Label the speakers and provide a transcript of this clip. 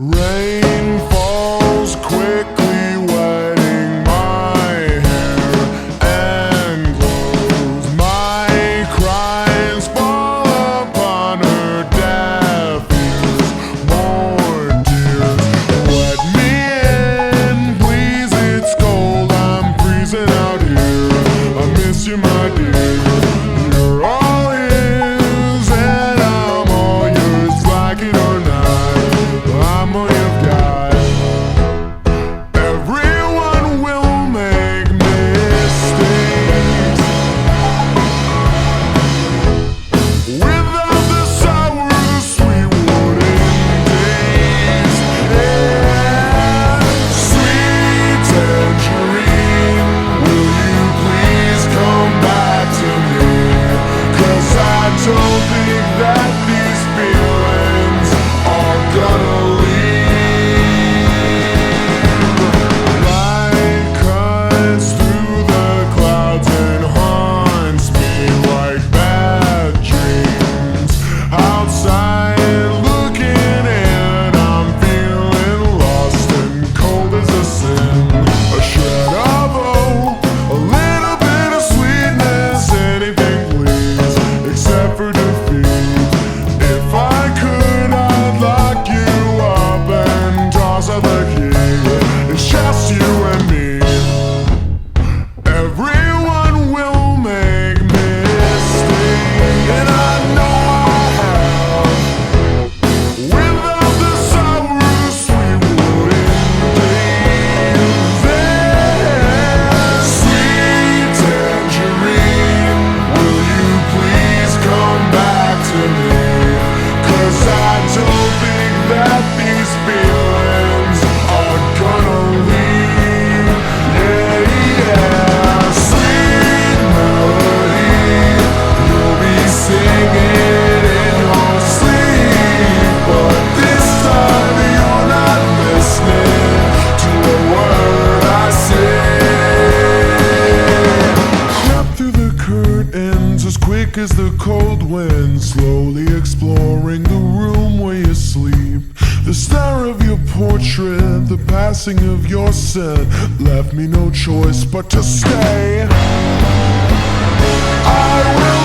Speaker 1: Rain falls quickly, wetting my hair and clothes. My cries fall upon her deaf ears. More tears wet me in, please, it's cold, I'm freezing out here. I miss you, my dear. You're all his and I'm all yours, like it or not. I'm all you've got. Everyone will make mistakes. Without the sour, the sweet wouldn't taste. Yeah. Sweet tangerine, will you please come back to me? 'Cause I don't think that these feelings are gonna leave. Light cuts through the clouds and haunts me like bad dreams. Outside looking in, I'm feeling lost and cold as a sin. A shred of hope, a little bit of sweetness, anything please, except for defeat. If I could, I'd lock you up and toss out the key. It's just you and me. Everyone will make mistakes, and I know I have. Without the sour, sweet wouldn't taste. Yeah. Sweet tangerine, will you please come back to me? 'Cause I don't think that these feelings are gonna leave. Yeah, yeah. Sweet melody, you'll be singing in your sleep, but this time you're not listening to a word I say. Crept through the curtains as quick as the cold wind, slowly exploring the room where you sleep. The stare of your portrait, the passing of your scent, left me no choice but to stay. I will